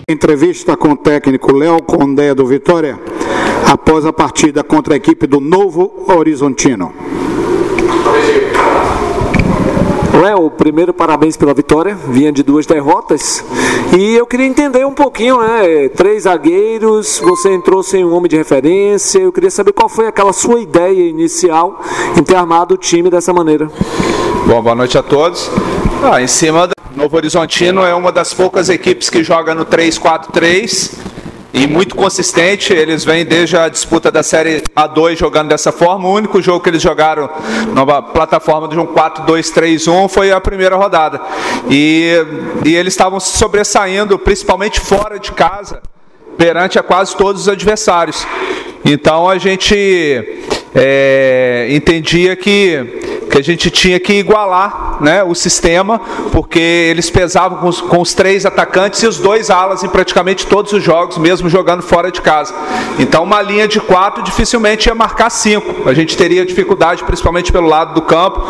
Entrevista com o técnico Léo Condé do Vitória após a partida contra a equipe do Novo Horizontino. Léo, primeiro parabéns pela vitória, vinha de 2 derrotas e eu queria entender um pouquinho, né, 3 zagueiros, você entrou sem um homem de referência, eu queria saber qual foi aquela sua ideia inicial em ter armado o time dessa maneira. Bom, boa noite a todos. Em cima do Novo Horizontino é uma das poucas equipes que joga no 3-4-3 e muito consistente. Eles vêm desde a disputa da Série A2 jogando dessa forma. O único jogo que eles jogaram na plataforma de um 4-2-3-1 foi a primeira rodada. E eles estavam se sobressaindo, principalmente fora de casa, perante a quase todos os adversários. Então a gente entendia que a gente tinha que igualar, né, o sistema, porque eles pesavam com os 3 atacantes e os 2 alas em praticamente todos os jogos, mesmo jogando fora de casa. Então uma linha de 4 dificilmente ia marcar 5. A gente teria dificuldade, principalmente pelo lado do campo,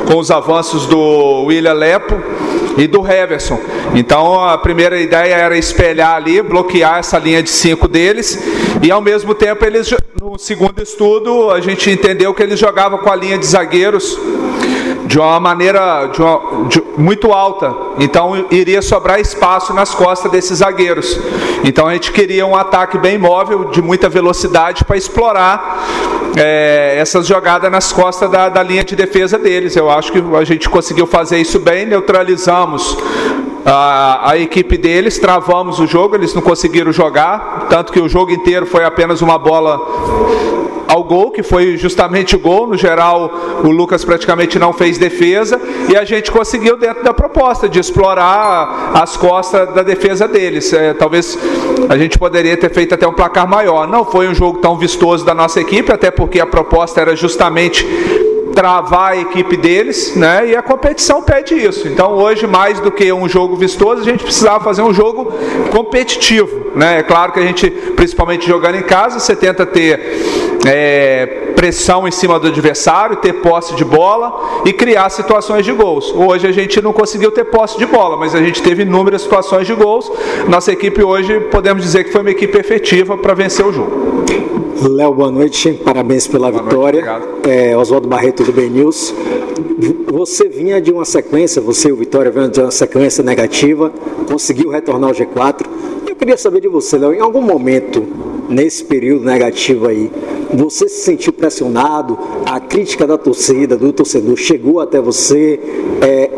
com os avanços do William Lepo e do Heverson. Então a primeira ideia era espelhar ali, bloquear essa linha de 5 deles, e ao mesmo tempo eles, no segundo estudo, a gente entendeu que eles jogavam com a linha de zagueiros de uma maneira muito alta, então iria sobrar espaço nas costas desses zagueiros. Então a gente queria um ataque bem móvel, de muita velocidade, para explorar essas jogadas nas costas da linha de defesa deles. Eu acho que a gente conseguiu fazer isso bem, neutralizamos a equipe deles, travamos o jogo, eles não conseguiram jogar, tanto que o jogo inteiro foi apenas uma bola ao gol, que foi justamente o gol. No geral, o Lucas praticamente não fez defesa, e a gente conseguiu, dentro da proposta, de explorar as costas da defesa deles. Talvez a gente poderia ter feito até um placar maior. Não foi um jogo tão vistoso da nossa equipe, até porque a proposta era justamente travar a equipe deles, né? E a competição pede isso. Então hoje, mais do que um jogo vistoso, a gente precisava fazer um jogo competitivo, né? É claro que a gente, principalmente jogando em casa, você tenta ter pressão em cima do adversário, ter posse de bola e criar situações de gols. Hoje a gente não conseguiu ter posse de bola, mas a gente teve inúmeras situações de gols. Nossa equipe hoje, podemos dizer que foi uma equipe efetiva para vencer o jogo. Léo, boa noite, parabéns pela vitória. Oswaldo Barreto do BNews. Você vinha de uma sequência, você e o Vitória vinha de uma sequência negativa, conseguiu retornar ao G4. Eu queria saber de você, Léo, em algum momento, nesse período negativo aí, você se sentiu pressionado? A crítica da torcida, do torcedor, chegou até você?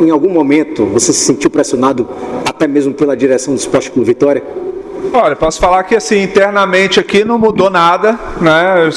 Em algum momento, você se sentiu pressionado até mesmo pela direção do Esporte Clube Vitória? Olha, posso falar que assim, internamente aqui não mudou nada, né?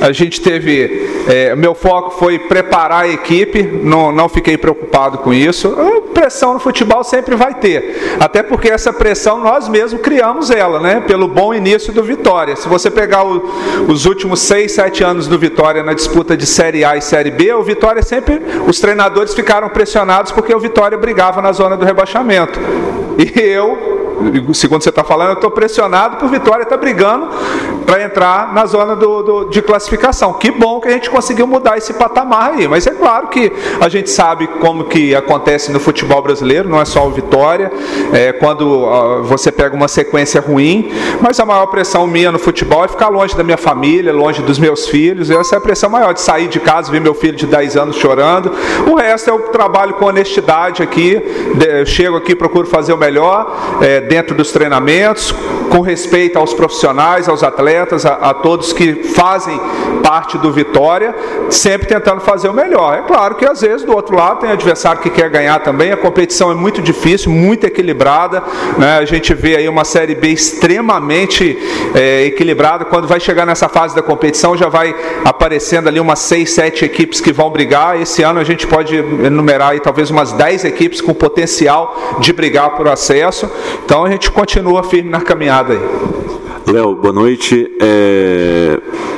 A gente teve, meu foco foi preparar a equipe, não fiquei preocupado com isso. Pressão no futebol sempre vai ter, até porque essa pressão nós mesmos criamos ela, né? Pelo bom início do Vitória. Se você pegar os últimos 6, 7 anos do Vitória na disputa de Série A e Série B, o Vitória sempre, os treinadores ficaram pressionados porque o Vitória brigava na zona do rebaixamento. E eu, segundo você está falando, eu estou pressionado por Vitória estar brigando para entrar na zona de classificação. Que bom que a gente conseguiu mudar esse patamar aí, mas é claro que a gente sabe como que acontece no futebol brasileiro, não é só o Vitória, quando você pega uma sequência ruim, mas a maior pressão minha no futebol é ficar longe da minha família, longe dos meus filhos. Essa é a pressão maior, de sair de casa, ver meu filho de 10 anos chorando. O resto é o trabalho com honestidade aqui, eu chego aqui, procuro fazer o melhor, dentro dos treinamentos, com respeito aos profissionais, aos atletas, a todos que fazem parte do Vitória, sempre tentando fazer o melhor. É claro que às vezes do outro lado tem adversário que quer ganhar também, a competição é muito difícil, muito equilibrada, né? A gente vê aí uma Série B extremamente equilibrada. Quando vai chegar nessa fase da competição, já vai aparecendo ali umas 6, 7 equipes que vão brigar. Esse ano a gente pode enumerar aí talvez umas 10 equipes com potencial de brigar por acesso. Então a gente continua firme na caminhada aí. Léo, boa noite.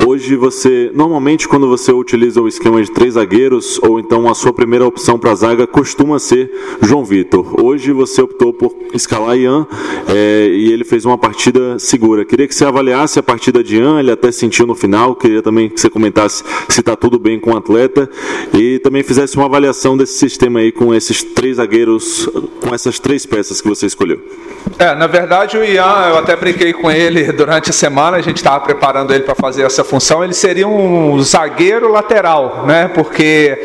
Hoje você, normalmente quando você utiliza o esquema de 3 zagueiros, ou então a sua primeira opção para a zaga costuma ser João Vitor. Hoje você optou por escalar Ian e ele fez uma partida segura. Queria que você avaliasse a partida de Ian, ele até sentiu no final. Queria também que você comentasse se está tudo bem com o atleta e também fizesse uma avaliação desse sistema aí com esses 3 zagueiros, com essas 3 peças que você escolheu. Na verdade o Ian, eu até brinquei com ele durante a semana, a gente estava preparando ele para fazer essa função, ele seria um zagueiro lateral, né? Porque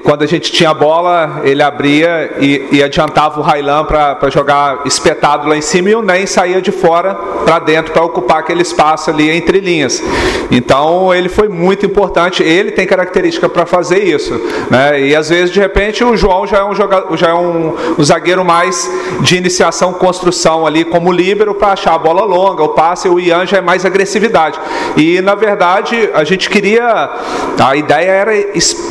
quando a gente tinha a bola, ele abria e adiantava o Raylan para jogar espetado lá em cima, e o Nen saía de fora para dentro para ocupar aquele espaço ali entre linhas. Então ele foi muito importante, ele tem característica para fazer isso, né? E às vezes de repente o João já é um zagueiro mais de iniciação, construção ali como líbero para achar a bola longa, o passe. O Ian já é mais agressividade. E na verdade a ideia era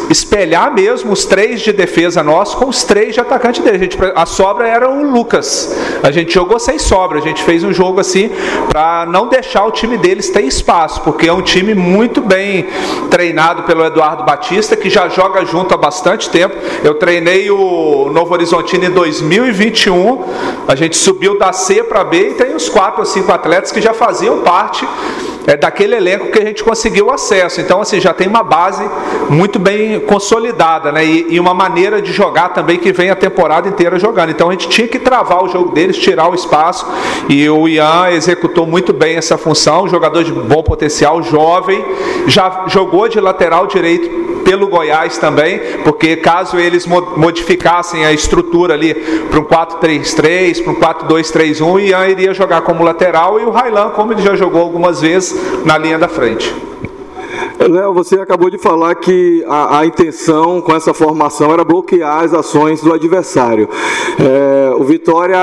espelhar mesmo os 3 de defesa nossos com os 3 de atacante dele. A sobra era o Lucas. A gente jogou sem sobra. A gente fez um jogo assim para não deixar o time deles ter espaço, porque é um time muito bem treinado pelo Eduardo Batista, que já joga junto há bastante tempo. Eu treinei o Novo Horizontino em 2021. A gente subiu da C para B e tem uns 4 ou 5 atletas que já faziam parte daquele elenco que a gente conseguiu acesso. Então, assim, já tem uma base muito bem consolidada, né? E uma maneira de jogar também que vem a temporada inteira jogando. Então, a gente tinha que travar o jogo deles, tirar o espaço, e o Ian executou muito bem essa função. Jogador de bom potencial, jovem, já jogou de lateral direito pelo Goiás também, porque caso eles modificassem a estrutura ali para um 4-3-3, para um 4-2-3-1, o Ian iria jogar como lateral, e o Raylan, como ele já jogou algumas vezes, na linha da frente. Léo, você acabou de falar que a intenção com essa formação era bloquear as ações do adversário. O Vitória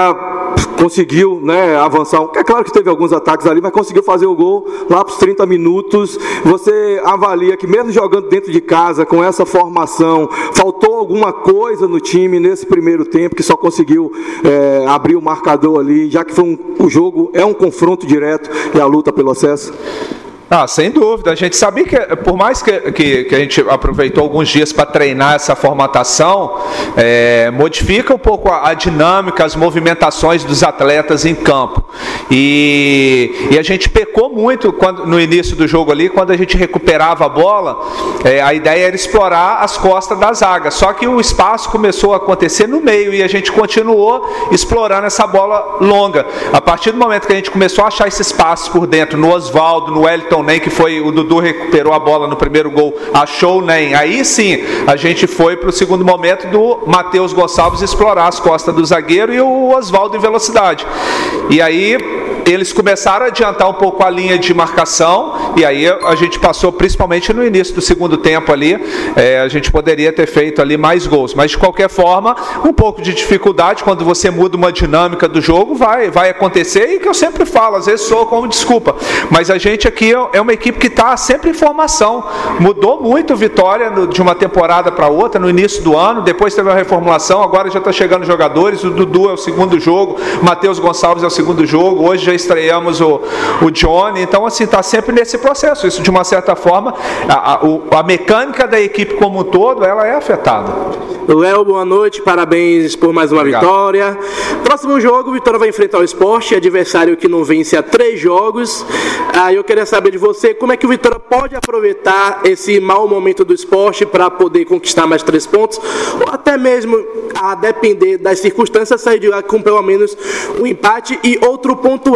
conseguiu, né, avançar. É claro que teve alguns ataques ali, mas conseguiu fazer o gol lá para os 30 minutos. Você avalia que mesmo jogando dentro de casa, com essa formação, faltou alguma coisa no time nesse primeiro tempo, que só conseguiu abrir o marcador ali, já que o jogo é um confronto direto e a luta pelo acesso? Sem dúvida. A gente sabia que, por mais que a gente aproveitou alguns dias para treinar essa formatação, modifica um pouco a dinâmica, as movimentações dos atletas em campo. E a gente pecou muito no início do jogo ali, quando a gente recuperava a bola, a ideia era explorar as costas da zaga. Só que o espaço começou a acontecer no meio e a gente continuou explorando essa bola longa. A partir do momento que a gente começou a achar esse espaço por dentro, no Oswaldo, no Wellington Nem, que foi o Dudu, recuperou a bola no primeiro gol, achou o Nem. Aí sim, a gente foi para o segundo momento do Matheus Gonçalves explorar as costas do zagueiro e o Oswaldo em velocidade. E aí eles começaram a adiantar um pouco a linha de marcação, e aí a gente passou, principalmente no início do segundo tempo ali, a gente poderia ter feito ali mais gols, mas de qualquer forma, um pouco de dificuldade quando você muda uma dinâmica do jogo, vai acontecer, e que eu sempre falo, às vezes sou como desculpa, mas a gente aqui é uma equipe que está sempre em formação. Mudou muito Vitória de uma temporada para outra, no início do ano, depois teve uma reformulação, agora já está chegando jogadores, o Dudu é o segundo jogo, o Matheus Gonçalves é o segundo jogo, hoje já estreamos o Johnny, então assim, está sempre nesse processo. Isso, de uma certa forma, a mecânica da equipe como um todo, ela é afetada. Léo, boa noite, parabéns por mais uma Obrigado. Vitória. Próximo jogo, o Vitória vai enfrentar o Sport, adversário que não vence há 3 jogos. Eu queria saber de você, como é que o Vitória pode aproveitar esse mau momento do Sport para poder conquistar mais 3 pontos, ou até mesmo, a depender das circunstâncias, sair de lá com pelo menos um empate. E outro ponto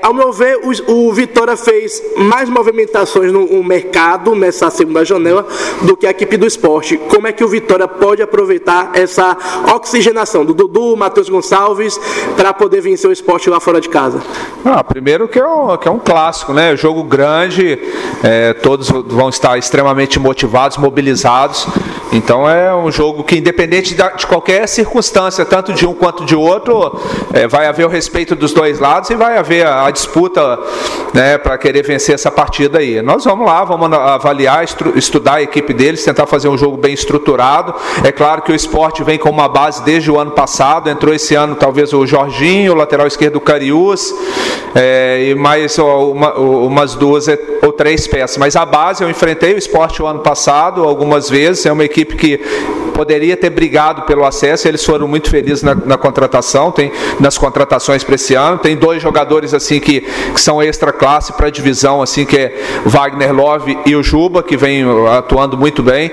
ao meu ver, o Vitória fez mais movimentações no mercado nessa segunda janela do que a equipe do Sport. Como é que o Vitória pode aproveitar essa oxigenação do Dudu, Matheus Gonçalves, para poder vencer o Sport lá fora de casa? Primeiro que é um clássico, né? Jogo grande, todos vão estar extremamente motivados, mobilizados, Então é um jogo que, independente de qualquer circunstância, tanto de um quanto de outro, vai haver o respeito dos dois lados e vai haver a disputa, né, para querer vencer essa partida aí. Nós vamos lá, vamos avaliar, estudar a equipe deles, tentar fazer um jogo bem estruturado. É claro que o Sport vem com uma base desde o ano passado, entrou esse ano talvez o Jorginho, o lateral esquerdo do Cariús, e mais umas 2 ou 3 peças. Mas a base, eu enfrentei o Sport o ano passado algumas vezes, é uma equipe que poderia ter brigado pelo acesso, eles foram muito felizes na contratação, nas contratações para esse ano. Tem 2 jogadores assim que são extra classe para a divisão, assim, que é Wagner Love e o Juba, que vem atuando muito bem.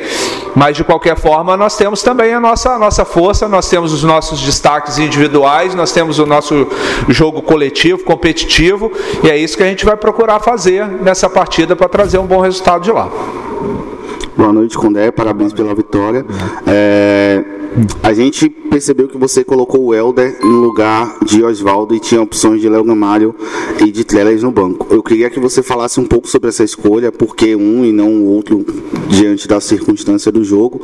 Mas de qualquer forma nós temos também a nossa força, nós temos os nossos destaques individuais, nós temos o nosso jogo coletivo, competitivo, e é isso que a gente vai procurar fazer nessa partida para trazer um bom resultado de lá. Boa noite, Condé, parabéns pela vitória. A gente percebeu que você colocou o Helder no lugar de Oswaldo e tinha opções de Léo Gamalho e de Trellis no banco. Eu queria que você falasse um pouco sobre essa escolha, por que um e não o outro diante da circunstância do jogo,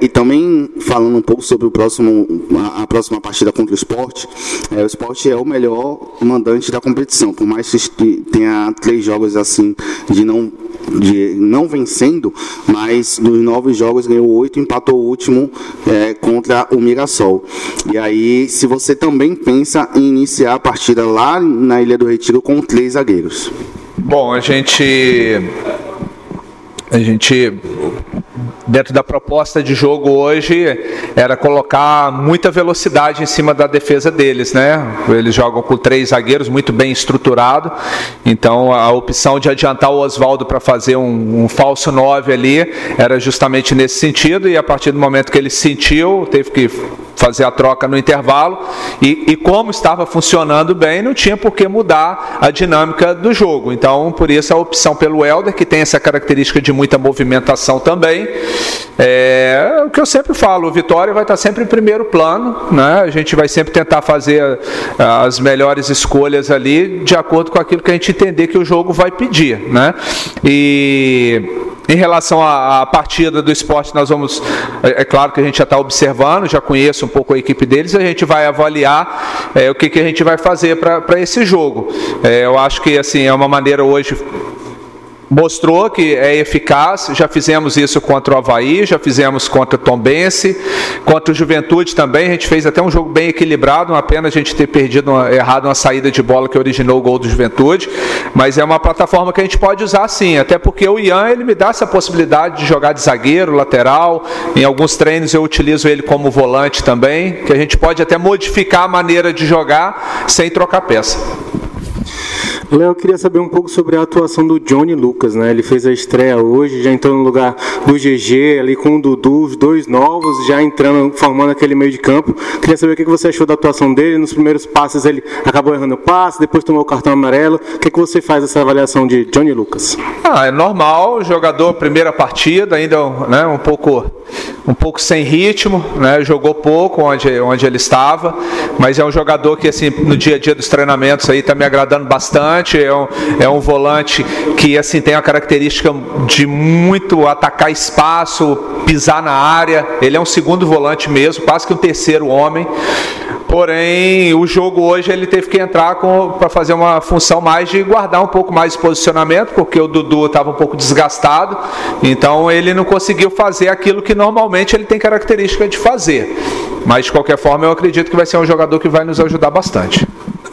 e também falando um pouco sobre a próxima partida contra o Sport. O Sport é o melhor mandante da competição, por mais que tenha 3 jogos assim de não vencendo, mas dos 9 jogos ganhou 8, empatou o último contra o Mirassol. E aí, se você também pensa em iniciar a partida lá na Ilha do Retiro com 3 zagueiros. Bom, a gente dentro da proposta de jogo hoje era colocar muita velocidade em cima da defesa deles, né? Eles jogam com 3 zagueiros, muito bem estruturado, então a opção de adiantar o Oswaldo para fazer um falso 9 ali era justamente nesse sentido, e a partir do momento que ele sentiu, teve que fazer a troca no intervalo, e como estava funcionando bem, não tinha por que mudar a dinâmica do jogo. Então, por isso a opção pelo Helder, que tem essa característica de muita movimentação também. O que eu sempre falo, o Vitória vai estar sempre em primeiro plano, né? A gente vai sempre tentar fazer as melhores escolhas ali, de acordo com aquilo que a gente entender que o jogo vai pedir, né? E em relação à partida do Sport, nós vamos, é claro que a gente já está observando, já conheço um pouco a equipe deles, a gente vai avaliar o que a gente vai fazer para esse jogo. Eu acho que assim, é uma maneira hoje, mostrou que é eficaz, já fizemos isso contra o Avaí, já fizemos contra o Tombense, contra o Juventude também, a gente fez até um jogo bem equilibrado, uma pena a gente ter errado uma saída de bola que originou o gol do Juventude, mas é uma plataforma que a gente pode usar sim, até porque o Ian, ele me dá essa possibilidade de jogar de zagueiro, lateral, em alguns treinos eu utilizo ele como volante também, que a gente pode até modificar a maneira de jogar sem trocar peça. Léo, eu queria saber um pouco sobre a atuação do Johnny Lucas, né? Ele fez a estreia hoje, já entrou no lugar do GG, ali com o Dudu, os 2 novos, já entrando, formando aquele meio de campo. Queria saber o que você achou da atuação dele. Nos primeiros passes ele acabou errando o passe, depois tomou o cartão amarelo. O que você faz dessa avaliação de Johnny Lucas? É normal, jogador, primeira partida, ainda, né, um pouco sem ritmo, né, jogou pouco onde ele estava, mas é um jogador que assim, no dia a dia dos treinamentos aí está me agradando bastante. É um volante que assim, tem a característica de muito atacar espaço, pisar na área. Ele é um segundo volante mesmo, quase que um terceiro homem. Porém, o jogo hoje ele teve que entrar para fazer uma função mais de guardar um pouco mais de posicionamento, porque o Dudu estava um pouco desgastado, então ele não conseguiu fazer aquilo que normalmente ele tem característica de fazer. Mas, de qualquer forma, eu acredito que vai ser um jogador que vai nos ajudar bastante.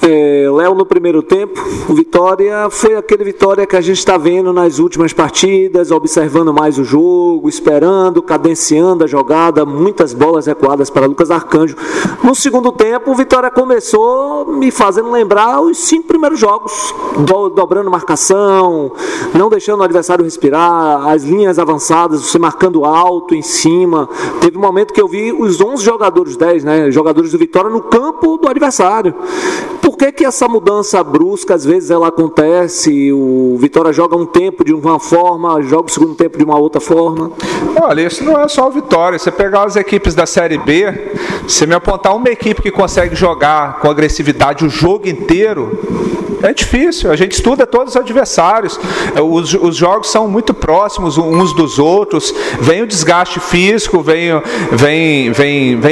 Léo, no primeiro tempo, o Vitória foi aquele Vitória que a gente está vendo nas últimas partidas, observando mais o jogo, esperando, cadenciando a jogada, muitas bolas recuadas para Lucas Arcanjo. No segundo tempo, o Vitória começou me fazendo lembrar os 5 primeiros jogos, dobrando marcação, não deixando o adversário respirar, as linhas avançadas, você marcando alto em cima. Teve um momento que eu vi os 11 jogadores, 10, né, jogadores do Vitória no campo do adversário. Por que essa mudança brusca, às vezes ela acontece, o Vitória joga um tempo de uma forma, joga o segundo tempo de uma outra forma? Olha, isso não é só o Vitória, você pegar as equipes da Série B, você me apontar uma equipe que consegue jogar com agressividade o jogo inteiro, É difícil, a gente estuda todos os adversários, os jogos são muito próximos uns dos outros, vem o desgaste físico, vem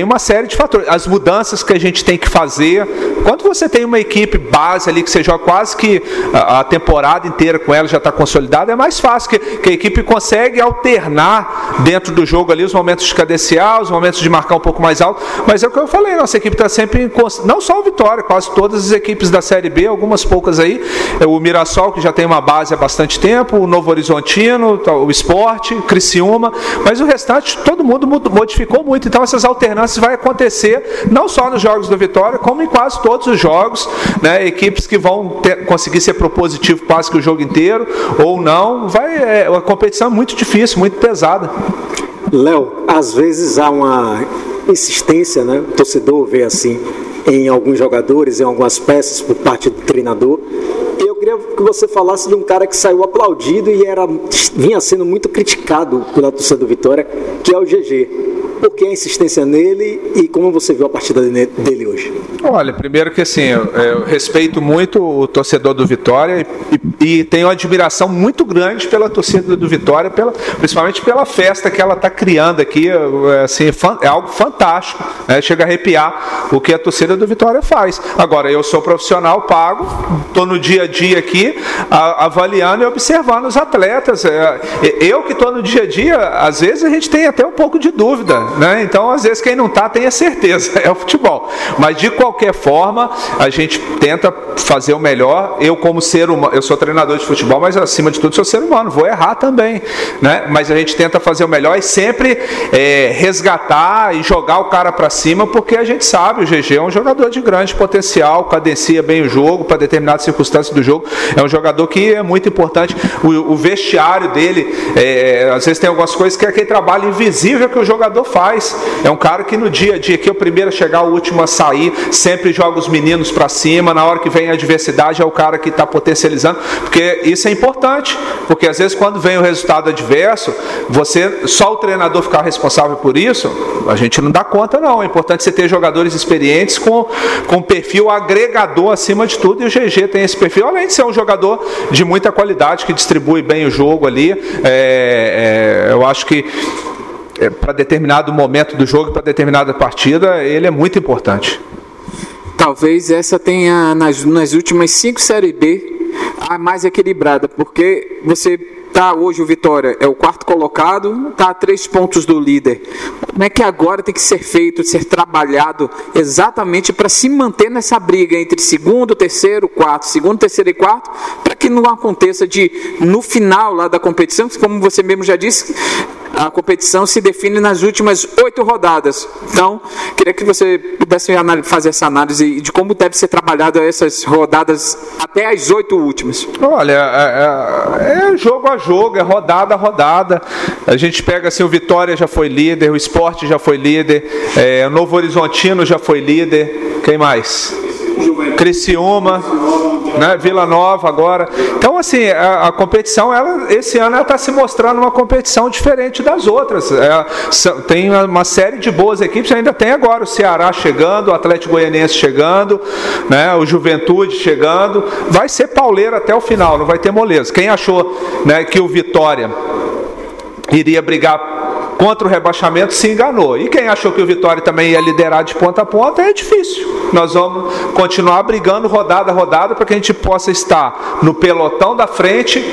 uma série de fatores, as mudanças que a gente tem que fazer. Quando você tem uma equipe base ali que você joga quase que a temporada inteira com ela já está consolidada, é mais fácil, que a equipe consegue alternar dentro do jogo ali os momentos de cadenciar, os momentos de marcar um pouco mais alto, mas é o que eu falei, nossa equipe está sempre, não só o Vitória, quase todas as equipes da Série B, algumas poucas aí, o Mirassol que já tem uma base há bastante tempo, o Novo Horizontino, o Sport, o Criciúma, mas o restante todo mundo modificou muito, então essas alternâncias vai acontecer não só nos jogos do Vitória, como em quase todos os jogos, né? Equipes que vão conseguir ser propositivo quase que o jogo inteiro, ou não, a competição é muito difícil, muito pesada. Léo, às vezes há uma insistência, né? O torcedor vê assim em alguns jogadores, em algumas peças por parte do treinador. Eu queria que você falasse de um cara que saiu aplaudido e vinha sendo muito criticado pela torcida do Vitória, que é o GG. Por que a insistência nele e como você viu a partida dele hoje? Olha, primeiro que assim, eu respeito muito o torcedor do Vitória e tenho uma admiração muito grande pela torcida do Vitória, principalmente pela festa que ela está criando aqui, assim, é algo fantástico, né? Chega a arrepiar o que a torcida do Vitória faz. Agora, eu sou profissional, pago, estou no dia a dia aqui, avaliando e observando os atletas. Eu que estou no dia a dia, às vezes a gente tem até um pouco de dúvida, né? Então, às vezes, quem não está tem a certeza, é o futebol. Mas, de qualquer forma, a gente tenta fazer o melhor. Eu, como ser humano, eu sou treinador de futebol, mas, acima de tudo, sou ser humano. Vou errar também, né? Mas a gente tenta fazer o melhor e sempre resgatar e jogar o cara para cima, porque a gente sabe, o GG é um jogador de grande potencial, cadencia bem o jogo para determinadas circunstâncias do jogo. É um jogador que é muito importante. O vestiário dele, às vezes tem algumas coisas que é aquele trabalho invisível que o jogador faz. É um cara que no dia a dia, que é o primeiro a chegar, o último a sair, sempre joga os meninos para cima, na hora que vem a adversidade é o cara que está potencializando, porque isso é importante, porque às vezes quando vem o resultado adverso, só o treinador ficar responsável por isso, a gente não dá conta não. É importante você ter jogadores experientes com perfil agregador acima de tudo, e o GG tem esse perfil, além de ser um jogador de muita qualidade, que distribui bem o jogo ali. Eu acho que para determinado momento do jogo, para determinada partida, ele é muito importante. Talvez essa tenha, nas últimas 5 Série B, a mais equilibrada, porque você hoje o Vitória é o 4º colocado, está a 3 pontos do líder. Como é que agora tem que ser feito, ser trabalhado exatamente para se manter nessa briga entre segundo, terceiro, quarto, segundo, terceiro e quarto, para que não aconteça no final lá da competição, como você mesmo já disse, a competição se define nas últimas 8 rodadas. Então, queria que você pudesse fazer essa análise de como deve ser trabalhado essas rodadas até as 8 últimas. Olha, é jogo a jogo, é rodada a rodada. A gente pega assim, o Vitória já foi líder, o Sport já foi líder, o Novo Horizontino já foi líder. Quem mais? Criciúma, né? Vila Nova agora. Então, assim, a competição, esse ano ela está se mostrando uma competição diferente das outras. Tem uma série de boas equipes, ainda tem agora o Ceará chegando, o Atlético Goianiense chegando, né? O Juventude chegando. Vai ser pauleiro até o final, não vai ter moleza. Quem achou, né, que o Vitória iria brigar contra o rebaixamento se enganou. E quem achou que o Vitória também ia liderar de ponta a ponta, é difícil. Nós vamos continuar brigando rodada a rodada para que a gente possa estar no pelotão da frente,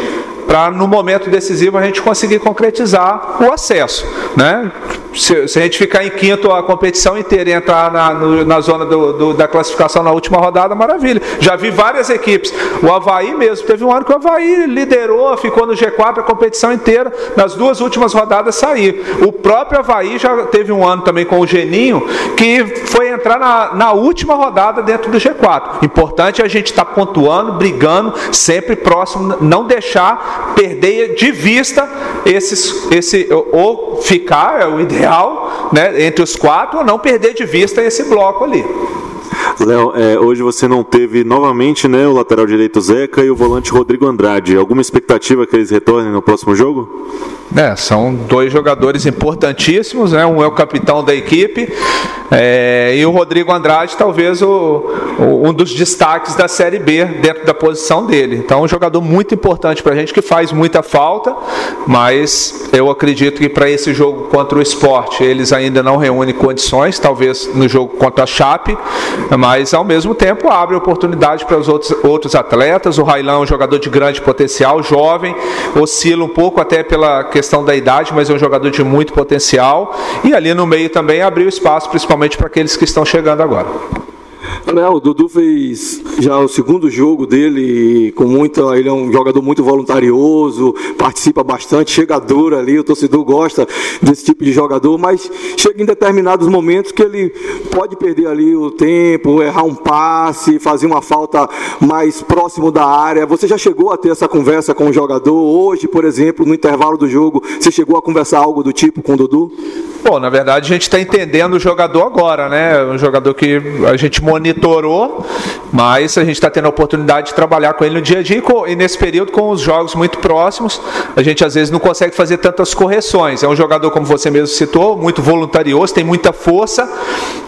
para no momento decisivo a gente conseguir concretizar o acesso, né? Se a gente ficar em quinto a competição inteira e entrar na zona da classificação na última rodada, maravilha. Já vi várias equipes. O Avaí mesmo, teve um ano que o Avaí liderou, ficou no G4 a competição inteira, nas 2 últimas rodadas sair. O próprio Avaí já teve um ano também com o Geninho, que foi entrar na última rodada dentro do G4. Importante é a gente estar pontuando, brigando, sempre próximo, não deixar perder de vista ou ficar, é o ideal, né, entre os 4, ou não perder de vista esse bloco ali. Léo, hoje você não teve novamente, né, o lateral direito Zeca e o volante Rodrigo Andrade. Alguma expectativa que eles retornem no próximo jogo? São 2 jogadores importantíssimos, né? Um é o capitão da equipe, e o Rodrigo Andrade talvez o um dos destaques da Série B dentro da posição dele. Então, um jogador muito importante para a gente, que faz muita falta, mas eu acredito que para esse jogo contra o Sport, eles ainda não reúnem condições, talvez no jogo contra a Chape, mas ao mesmo tempo abre oportunidade para os outros atletas. O Raylan é um jogador de grande potencial, jovem, oscila um pouco até pela questão da idade, mas é um jogador de muito potencial, e ali no meio também abriu espaço, principalmente para aqueles que estão chegando agora. O Dudu fez já o segundo jogo dele com ele é um jogador muito voluntarioso, participa bastante, chega duro ali, o torcedor gosta desse tipo de jogador, mas chega em determinados momentos que ele pode perder ali o tempo, errar um passe, fazer uma falta mais próximo da área. Você já chegou a ter essa conversa com o jogador? Hoje, por exemplo, no intervalo do jogo, você chegou a conversar algo do tipo com o Dudu? Bom, na verdade a gente está entendendo o jogador agora, né? Um jogador que a gente monitorou, mas a gente está tendo a oportunidade de trabalhar com ele no dia a dia, e nesse período, com os jogos muito próximos, a gente às vezes não consegue fazer tantas correções. É um jogador, como você mesmo citou, muito voluntarioso, tem muita força,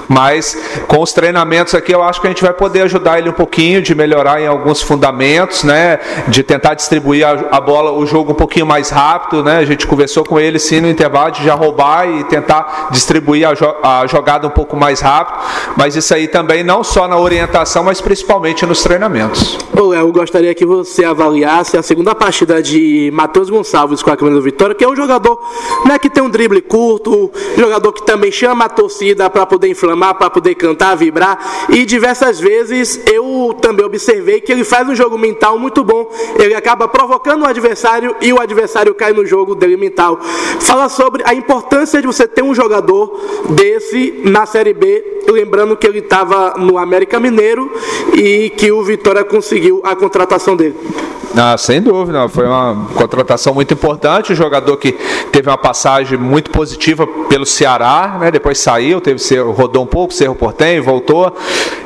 mas com os treinamentos aqui eu acho que a gente vai poder ajudar ele um pouquinho, de melhorar em alguns fundamentos, né? De tentar distribuir a bola, o jogo um pouquinho mais rápido, né? A gente conversou com ele sim no intervalo de já roubar e tentar distribuir a jogada um pouco mais rápido, mas isso aí também não só na orientação, mas principalmente nos treinamentos. Ô, Léo, eu gostaria que você avaliasse a segunda partida de Matheus Gonçalves com a camisa do Vitória, que é um jogador, né, que tem um drible curto, jogador que também chama a torcida para poder inflamar, para poder cantar, vibrar, e diversas vezes eu também observei que ele faz um jogo mental muito bom, ele acaba provocando o adversário e o adversário cai no jogo dele mental. Fala sobre a importância de você ter um jogador desse na Série B, lembrando que ele estava no América Mineiro e que o Vitória conseguiu a contratação dele. Sem dúvida, foi uma contratação muito importante, um jogador que teve uma passagem muito positiva pelo Ceará, né? Depois saiu, rodou um pouco, Cerro Porteño, voltou.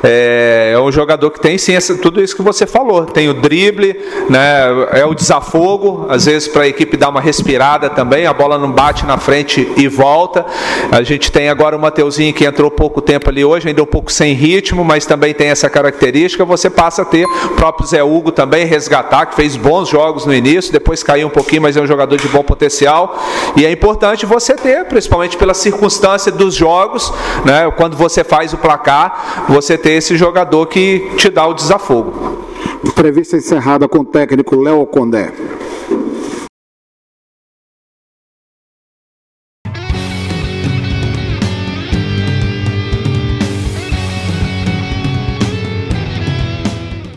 É um jogador que tem sim tudo isso que você falou, tem o drible, né? É o desafogo, às vezes para a equipe dar uma respirada também, a bola não bate na frente e volta. A gente tem agora o Mateuzinho, que entrou pouco tempo ali hoje, ainda um pouco sem ritmo, mas também tem essa característica. Você passa a ter o próprio Zé Hugo também, resgatar, que fez bons jogos no início, depois caiu um pouquinho, mas é um jogador de bom potencial, e é importante você ter, principalmente pela circunstância dos jogos, né, quando você faz o placar, você ter esse jogador que te dá o desafogo. Entrevista encerrada com o técnico Léo Condé.